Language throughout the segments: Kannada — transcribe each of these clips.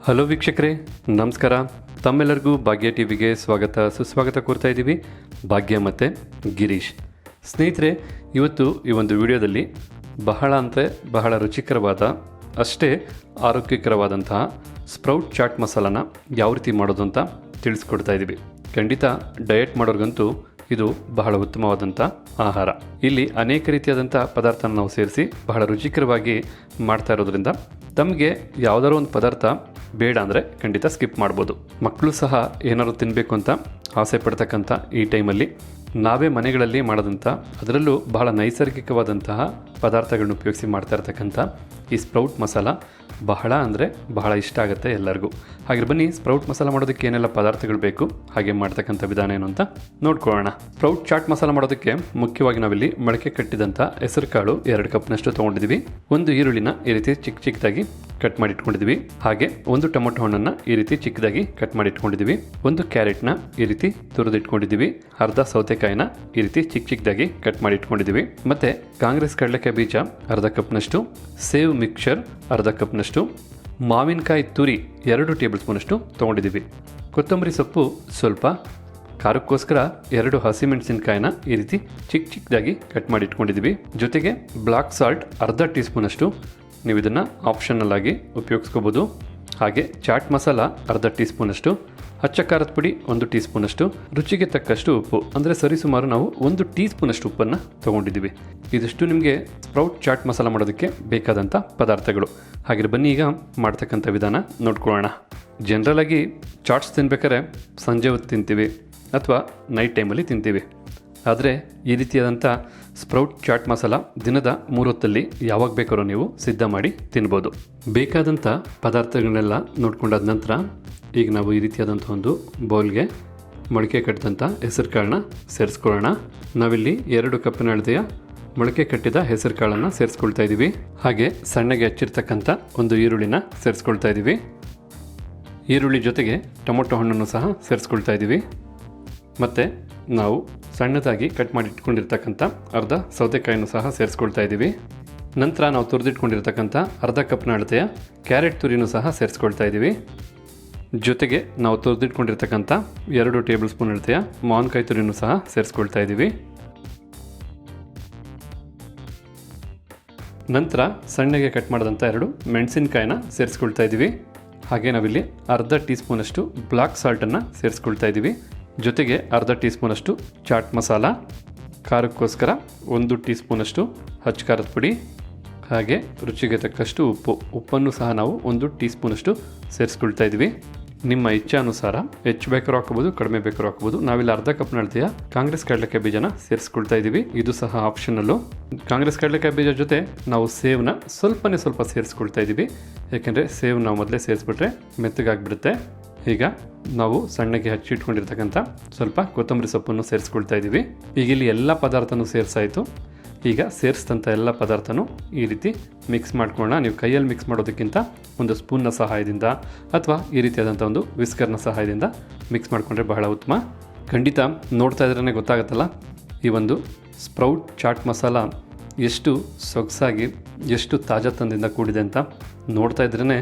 ಹಲೋ ವೀಕ್ಷಕರೇ, ನಮಸ್ಕಾರ. ತಮ್ಮೆಲ್ಲರಿಗೂ ಭಾಗ್ಯ ಟಿವಿಗೆ ಸುಸ್ವಾಗತ ಕೋರ್ತಾ ಇದ್ದೀವಿ. ಭಾಗ್ಯ ಮತ್ತು ಗಿರೀಶ್. ಸ್ನೇಹಿತರೆ, ಇವತ್ತು ಈ ಒಂದು ವಿಡಿಯೋದಲ್ಲಿ ಬಹಳ ರುಚಿಕರವಾದ ಅಷ್ಟೇ ಆರೋಗ್ಯಕರವಾದಂತಹ ಸ್ಪ್ರೌಟ್ ಚಾಟ್ ಮಸಾಲಾನ ಯಾವ ರೀತಿ ಮಾಡೋದು ಅಂತ ತಿಳಿಸ್ಕೊಡ್ತಾ ಇದ್ದೀವಿ. ಖಂಡಿತ ಡಯಟ್ ಮಾಡೋರ್ಗಂತೂ ಇದು ಬಹಳ ಉತ್ತಮವಾದಂಥ ಆಹಾರ. ಇಲ್ಲಿ ಅನೇಕ ರೀತಿಯಾದಂಥ ಪದಾರ್ಥನ ನಾವು ಸೇರಿಸಿ ಬಹಳ ರುಚಿಕರವಾಗಿ ಮಾಡ್ತಾ ಇರೋದ್ರಿಂದ ತಮಗೆ ಯಾವುದಾದ್ರು ಒಂದು ಪದಾರ್ಥ ಬೇಡ ಅಂದರೆ ಖಂಡಿತ ಸ್ಕಿಪ್ ಮಾಡ್ಬೋದು. ಮಕ್ಕಳು ಸಹ ಏನಾದ್ರು ತಿನ್ನಬೇಕು ಅಂತ ಆಸೆ ಪಡ್ತಕ್ಕಂಥ ಈ ಟೈಮಲ್ಲಿ ನಾವೇ ಮನೆಗಳಲ್ಲಿ ಮಾಡೋದಂಥ, ಅದರಲ್ಲೂ ಬಹಳ ನೈಸರ್ಗಿಕವಾದಂತಹ ಪದಾರ್ಥಗಳನ್ನ ಉಪಯೋಗಿಸಿ ಮಾಡ್ತಾ ಇರ್ತಕ್ಕಂಥ ಈ ಸ್ಪ್ರೌಟ್ ಮಸಾಲ ಬಹಳ ಇಷ್ಟ ಆಗುತ್ತೆ ಎಲ್ಲರಿಗೂ. ಹಾಗೆ ಬನ್ನಿ, ಸ್ಪ್ರೌಟ್ ಮಸಾಲ ಮಾಡೋದಕ್ಕೆ ಏನೆಲ್ಲ ಪದಾರ್ಥಗಳು ಬೇಕು, ಹಾಗೆ ಮಾಡ್ತಕ್ಕಂಥ ವಿಧಾನ ಏನು ಅಂತ ನೋಡ್ಕೊಳ್ಳೋಣ. ಸ್ಪ್ರೌಟ್ ಚಾಟ್ ಮಸಾಲ ಮಾಡೋದಕ್ಕೆ ಮುಖ್ಯವಾಗಿ ನಾವಿಲ್ಲಿ ಮೊಳಕೆ ಕಟ್ಟಿದಂಥ ಹೆಸರು ಕಾಳು 2 ಕಪ್ನಷ್ಟು ತೊಗೊಂಡಿದ್ದೀವಿ. ಒಂದು ಈರುಳ್ಳಿನ ಈ ರೀತಿ ಚಿಕ್ಕದಾಗಿ ಕಟ್ ಮಾಡಿ ಇಟ್ಕೊಂಡಿದ್ದೀವಿ. ಹಾಗೆ ಒಂದು ಟೊಮೊಟೊ ಹಣ್ಣನ್ನು ಈ ರೀತಿ ಚಿಕ್ಕದಾಗಿ ಕಟ್ ಮಾಡಿ ಇಟ್ಕೊಂಡಿದ್ದೀವಿ. ಒಂದು ಕ್ಯಾರೆಟ್ನ ಈ ರೀತಿ ತುರಿದಿಟ್ಕೊಂಡಿದ್ದೀವಿ. ಅರ್ಧ ಸೌತೆಕಾಯಿನ ಈ ರೀತಿ ಚಿಕ್ಕದಾಗಿ ಕಟ್ ಮಾಡಿ ಇಟ್ಕೊಂಡಿದ್ದೀವಿ. ಮತ್ತೆ ಕಾಂಗ್ರೆಸ್ ಕಡಲೆಕಾಯಿ ಬೀಜ ಅರ್ಧ ಕಪ್ನಷ್ಟು, ಸೇವ್ ಮಿಕ್ಸರ್ ಅರ್ಧ ಕಪ್ನಷ್ಟು, ಮಾವಿನಕಾಯಿ ತುರಿ 2 ಟೇಬಲ್ ಸ್ಪೂನಷ್ಟು ತೊಗೊಂಡಿದ್ದೀವಿ. ಕೊತ್ತಂಬರಿ ಸೊಪ್ಪು ಸ್ವಲ್ಪ, ಖಾರಕ್ಕೋಸ್ಕರ 2 ಹಸಿಮೆಣಸಿನಕಾಯಿನ ಈ ರೀತಿ ಚಿಕ್ಕದಾಗಿ ಕಟ್ ಮಾಡಿ ಇಟ್ಕೊಂಡಿದ್ದೀವಿ. ಜೊತೆಗೆ ಬ್ಲಾಕ್ ಸಾಲ್ಟ್ ಅರ್ಧ ಟೀ ಸ್ಪೂನಷ್ಟು, ನೀವು ಇದನ್ನು ಆಪ್ಷನಲ್ ಆಗಿ ಉಪಯೋಗಿಸ್ಕೋಬೋದು. ಹಾಗೆ ಚಾಟ್ ಮಸಾಲ ಅರ್ಧ ಟೀ ಸ್ಪೂನಷ್ಟು, ಅಚ್ಚ ಖಾರದ ಪುಡಿ 1 ಟೀ ಸ್ಪೂನಷ್ಟು, ರುಚಿಗೆ ತಕ್ಕಷ್ಟು ಉಪ್ಪು, ಅಂದರೆ ಸರಿಸುಮಾರು ನಾವು 1 ಟೀ ಸ್ಪೂನಷ್ಟು ಉಪ್ಪನ್ನು ತೊಗೊಂಡಿದ್ದೀವಿ. ಇದಿಷ್ಟು ನಿಮಗೆ ಸ್ಪ್ರೌಟ್ ಚಾಟ್ ಮಸಾಲ ಮಾಡೋದಕ್ಕೆ ಬೇಕಾದಂಥ ಪದಾರ್ಥಗಳು. ಹಾಗೆ ಬನ್ನಿ ಈಗ ಮಾಡ್ತಕ್ಕಂಥ ವಿಧಾನ ನೋಡ್ಕೊಳ್ಳೋಣ. ಜನರಲ್ ಆಗಿ ಚಾಟ್ಸ್ ತಿನ್ಬೇಕಾದ್ರೆ ಸಂಜೆ ಹೊತ್ತು ತಿಂತೀವಿ ಅಥವಾ ನೈಟ್ ಟೈಮಲ್ಲಿ ತಿಂತೀವಿ. ಆದರೆ ಈ ರೀತಿಯಾದಂಥ ಸ್ಪ್ರೌಟ್ ಚಾಟ್ ಮಸಾಲ ದಿನದ 3 ಹೊತ್ತಲ್ಲಿ ಯಾವಾಗ ಬೇಕಾದ್ರೂ ನೀವು ಸಿದ್ಧ ಮಾಡಿ ತಿನ್ಬೋದು. ಬೇಕಾದಂಥ ಪದಾರ್ಥಗಳನ್ನೆಲ್ಲ ನೋಡ್ಕೊಂಡಾದ ನಂತರ ಈಗ ನಾವು ಈ ರೀತಿಯಾದಂಥ ಒಂದು ಬೌಲ್ಗೆ ಮೊಳಕೆ ಕಟ್ಟಿದಂಥ ಹೆಸರು ಕಾಳನ್ನ ಸೇರಿಸ್ಕೊಳ್ಳೋಣ. ನಾವಿಲ್ಲಿ 2 ಕಪ್ಪಿನ ಅಳತೆಯ ಮೊಳಕೆ ಕಟ್ಟಿದ ಹೆಸರು ಕಾಳನ್ನು ಸೇರಿಸ್ಕೊಳ್ತಾ ಇದ್ದೀವಿ. ಹಾಗೆ ಸಣ್ಣಗೆ ಹಚ್ಚಿರ್ತಕ್ಕಂಥ ಒಂದು ಈರುಳ್ಳಿನ ಸೇರಿಸ್ಕೊಳ್ತಾ ಇದ್ದೀವಿ. ಈರುಳ್ಳಿ ಜೊತೆಗೆ ಟೊಮೊಟೊ ಹಣ್ಣನ್ನು ಸಹ ಸೇರಿಸ್ಕೊಳ್ತಾ ಇದ್ದೀವಿ. ಮತ್ತು ನಾವು ಸಣ್ಣದಾಗಿ ಕಟ್ ಮಾಡಿ ಇಟ್ಕೊಂಡಿರ್ತಕ್ಕಂಥ ಅರ್ಧ ಸೌತೆಕಾಯಿನೂ ಸಹ ಸೇರಿಸ್ಕೊಳ್ತಾ ಇದ್ದೀವಿ. ನಂತರ ನಾವು ತುರಿದಿಟ್ಕೊಂಡಿರ್ತಕ್ಕಂಥ ಅರ್ಧ ಕಪ್ನ ಅಳತೆಯ ಕ್ಯಾರೆಟ್ ತುರಿನೂ ಸಹ ಸೇರಿಸ್ಕೊಳ್ತಾ ಇದ್ದೀವಿ. ಜೊತೆಗೆ ನಾವು ತುರಿದಿಟ್ಕೊಂಡಿರ್ತಕ್ಕಂಥ 2 ಟೇಬಲ್ ಸ್ಪೂನ್ ಅಳತೆಯ ಮಾವಿನಕಾಯಿ ತುರಿನೂ ಸಹ ಸೇರಿಸ್ಕೊಳ್ತಾ ಇದ್ದೀವಿ. ನಂತರ ಸಣ್ಣಗೆ ಕಟ್ ಮಾಡಿದಂಥ 2 ಮೆಣಸಿನಕಾಯಿನ ಸೇರಿಸ್ಕೊಳ್ತಾ ಇದ್ದೀವಿ. ಹಾಗೆ ನಾವಿಲ್ಲಿ ಅರ್ಧ ಟೀ ಸ್ಪೂನಷ್ಟು ಬ್ಲಾಕ್ ಸಾಲ್ಟನ್ನು ಸೇರಿಸ್ಕೊಳ್ತಾ ಇದ್ದೀವಿ. ಜೊತೆಗೆ ಅರ್ಧ ಟೀ ಸ್ಪೂನಷ್ಟು ಚಾಟ್ ಮಸಾಲ, ಖಾರಕ್ಕೋಸ್ಕರ 1 ಟೀ ಸ್ಪೂನಷ್ಟು ಅಚ್ಚ ಖಾರದ ಪುಡಿ, ಹಾಗೆ ರುಚಿಗೆ ತಕ್ಕಷ್ಟು ಉಪ್ಪನ್ನು ಸಹ ನಾವು 1 ಟೀ ಸ್ಪೂನಷ್ಟು ಸೇರಿಸ್ಕೊಳ್ತಾ ಇದ್ದೀವಿ. ನಿಮ್ಮ ಇಚ್ಛಾನುಸಾರ ಹೆಚ್ಚು ಬೇಕಾದ್ರೂ ಹಾಕ್ಬೋದು, ಕಡಿಮೆ ಬೇಕಾದ್ರೂ ಹಾಕ್ಬೋದು. ನಾವಿಲ್ಲಿ ಅರ್ಧ ಕಪ್ನ ಅಳತೆಯ ಕಾಂಗ್ರೆಸ್ ಕಡಲೆಕಾಯಿ ಬೀಜನ ಸೇರಿಸ್ಕೊಳ್ತಾ ಇದ್ದೀವಿ. ಇದು ಸಹ ಆಪ್ಷನಲ್ಲು. ಕಾಂಗ್ರೆಸ್ ಕಡಲೆಕಾಯಿ ಬೀಜ ಜೊತೆ ನಾವು ಸೇವನ್ನ ಸ್ವಲ್ಪ ಸೇರಿಸ್ಕೊಳ್ತಾ ಇದ್ದೀವಿ. ಯಾಕೆಂದರೆ ಸೇವ್ ನಾವು ಮೊದಲೇ ಸೇರಿಸ್ಬಿಟ್ರೆ ಮೆತ್ತಗಾಗ್ಬಿಡುತ್ತೆ. ಈಗ ನಾವು ಸಣ್ಣಗೆ ಹಚ್ಚಿಟ್ಕೊಂಡಿರ್ತಕ್ಕಂಥ ಸ್ವಲ್ಪ ಕೊತ್ತಂಬರಿ ಸೊಪ್ಪನ್ನು ಸೇರಿಸ್ಕೊಳ್ತಾ ಇದ್ದೀವಿ. ಈಗ ಇಲ್ಲಿ ಎಲ್ಲ ಪದಾರ್ಥನೂ ಸೇರಿಸಾಯಿತು. ಈಗ ಸೇರಿಸಿದಂಥ ಎಲ್ಲ ಪದಾರ್ಥನೂ ಈ ರೀತಿ ಮಿಕ್ಸ್ ಮಾಡ್ಕೊಳ್ಳೋಣ. ನೀವು ಕೈಯಲ್ಲಿ ಮಿಕ್ಸ್ ಮಾಡೋದಕ್ಕಿಂತ ಒಂದು ಸ್ಪೂನ್ನ ಸಹಾಯದಿಂದ ಅಥವಾ ಈ ರೀತಿಯಾದಂಥ ಒಂದು ವಿಸ್ಕರ್ನ ಸಹಾಯದಿಂದ ಮಿಕ್ಸ್ ಮಾಡಿಕೊಂಡ್ರೆ ಬಹಳ ಉತ್ತಮ. ಖಂಡಿತ ನೋಡ್ತಾ ಇದ್ರೇ ಗೊತ್ತಾಗುತ್ತಲ್ಲ, ಈ ಒಂದು ಸ್ಪ್ರೌಟ್ ಚಾಟ್ ಮಸಾಲ ಎಷ್ಟು ಸೊಗಸಾಗಿ, ಎಷ್ಟು ತಾಜಾತನದಿಂದ ಕೂಡಿದೆ ಅಂತ ನೋಡ್ತಾ ಇದ್ರೇ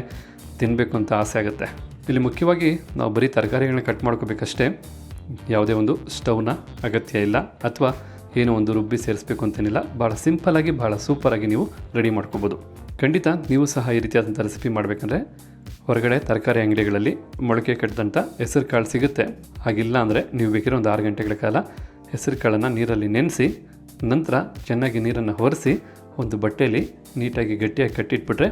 ತಿನ್ನಬೇಕು ಅಂತ ಆಸೆ ಆಗುತ್ತೆ. ಇಲ್ಲಿ ಮುಖ್ಯವಾಗಿ ನಾವು ಬರೀ ತರಕಾರಿಗಳನ್ನ ಕಟ್ ಮಾಡ್ಕೋಬೇಕಷ್ಟೇ. ಯಾವುದೇ ಒಂದು ಸ್ಟವ್ನ ಅಗತ್ಯ ಇಲ್ಲ, ಅಥವಾ ಏನೋ ಒಂದು ರುಬ್ಬಿ ಸೇರಿಸ್ಬೇಕು ಅಂತೇನಿಲ್ಲ. ಭಾಳ ಸಿಂಪಲ್ಲಾಗಿ, ಭಾಳ ಸೂಪರಾಗಿ ನೀವು ರೆಡಿ ಮಾಡ್ಕೋಬೋದು. ಖಂಡಿತ ನೀವು ಸಹ ಈ ರೀತಿಯಾದಂಥ ರೆಸಿಪಿ ಮಾಡಬೇಕಂದ್ರೆ ಹೊರಗಡೆ ತರಕಾರಿ ಅಂಗಡಿಗಳಲ್ಲಿ ಮೊಳಕೆ ಕಟ್ಟಿದಂಥ ಹೆಸರು ಕಾಳು ಸಿಗುತ್ತೆ. ಹಾಗಿಲ್ಲ ಅಂದರೆ ನೀವು ಬೇಕಿರೋ ಒಂದು 6 ಗಂಟೆಗಳ ಕಾಲ ಹೆಸರು ಕಾಳನ್ನು ನೀರಲ್ಲಿ ನೆನೆಸಿ, ನಂತರ ಚೆನ್ನಾಗಿ ನೀರನ್ನು ಹೊರಿಸಿ ಒಂದು ಬಟ್ಟೆಯಲ್ಲಿ ನೀಟಾಗಿ ಗಟ್ಟಿಯಾಗಿ ಕಟ್ಟಿಟ್ಬಿಟ್ರೆ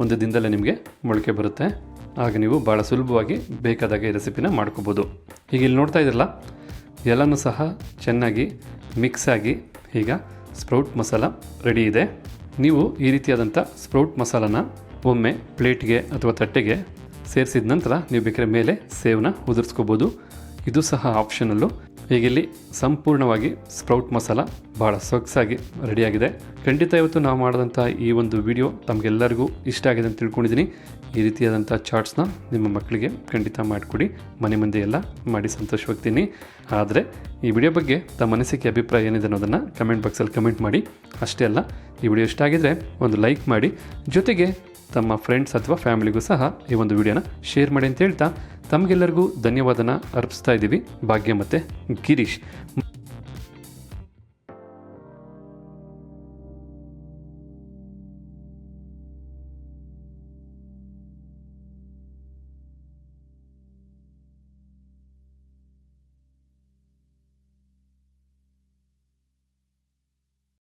ಒಂದು ದಿನದಲ್ಲೇ ನಿಮಗೆ ಮೊಳಕೆ ಬರುತ್ತೆ. ಆಗ ನೀವು ಭಾಳ ಸುಲಭವಾಗಿ ಬೇಕಾದಾಗ ಈ ರೆಸಿಪಿನ ಮಾಡ್ಕೋಬೋದು. ಈಗ ಇಲ್ಲಿ ನೋಡ್ತಾ ಇದ್ರಲ್ಲ, ಎಲ್ಲನೂ ಸಹ ಚೆನ್ನಾಗಿ ಮಿಕ್ಸ್ ಆಗಿ ಈಗ ಸ್ಪ್ರೌಟ್ ಮಸಾಲ ರೆಡಿ ಇದೆ. ನೀವು ಈ ರೀತಿಯಾದಂಥ ಸ್ಪ್ರೌಟ್ ಮಸಾಲನ ಒಮ್ಮೆ ಪ್ಲೇಟ್ಗೆ ಅಥವಾ ತಟ್ಟೆಗೆ ಸೇರಿಸಿದ ನಂತರ ನೀವು ಬೇಕಾದ್ರೆ ಮೇಲೆ ಸೇವನ್ನ ಉದುರಿಸ್ಕೋಬೋದು. ಇದು ಸಹ ಆಪ್ಷನಲ್ಲು. ಹೀಗಿಲ್ಲಿ ಸಂಪೂರ್ಣವಾಗಿ ಸ್ಪ್ರೌಟ್ ಮಸಾಲ ಭಾಳ ಸೊಗಸಾಗಿ ರೆಡಿಯಾಗಿದೆ. ಖಂಡಿತ ಇವತ್ತು ನಾವು ಮಾಡಿದಂಥ ಈ ಒಂದು ವಿಡಿಯೋ ತಮಗೆಲ್ಲರಿಗೂ ಇಷ್ಟ ಆಗಿದೆ ಅಂತ ತಿಳ್ಕೊಂಡಿದ್ದೀನಿ. ಈ ರೀತಿಯಾದಂಥ ಚಾಟ್ಸ್ನ ನಿಮ್ಮ ಮಕ್ಕಳಿಗೆ ಖಂಡಿತ ಮಾಡಿಕೊಡಿ. ಮನೆ ಮಂದಿ ಎಲ್ಲ ಮಾಡಿ ಸಂತೋಷವಾಗ್ತೀನಿ. ಆದರೆ ಈ ವಿಡಿಯೋ ಬಗ್ಗೆ ತಮ್ಮ ಅನಿಸಿಕೆ, ಅಭಿಪ್ರಾಯ ಏನಿದೆ ಅನ್ನೋದನ್ನು ಕಮೆಂಟ್ ಬಾಕ್ಸಲ್ಲಿ ಕಮೆಂಟ್ ಮಾಡಿ. ಅಷ್ಟೇ ಅಲ್ಲ, ಈ ವಿಡಿಯೋ ಇಷ್ಟ ಆಗಿದ್ರೆ ಒಂದು ಲೈಕ್ ಮಾಡಿ. ಜೊತೆಗೆ ತಮ್ಮ ಫ್ರೆಂಡ್ಸ್ ಅಥವಾ ಫ್ಯಾಮಿಲಿಗೂ ಸಹ ಈ ಒಂದು ವಿಡಿಯೋನ ಶೇರ್ ಮಾಡಿ ಅಂತ ಹೇಳ್ತಾ ತಮಗೆಲ್ಲರಿಗೂ ಧನ್ಯವಾದನ ಅರ್ಪಿಸ್ತಾ ಇದ್ದೀವಿ ಭಾಗ್ಯ ಮತ್ತು ಗಿರೀಶ್.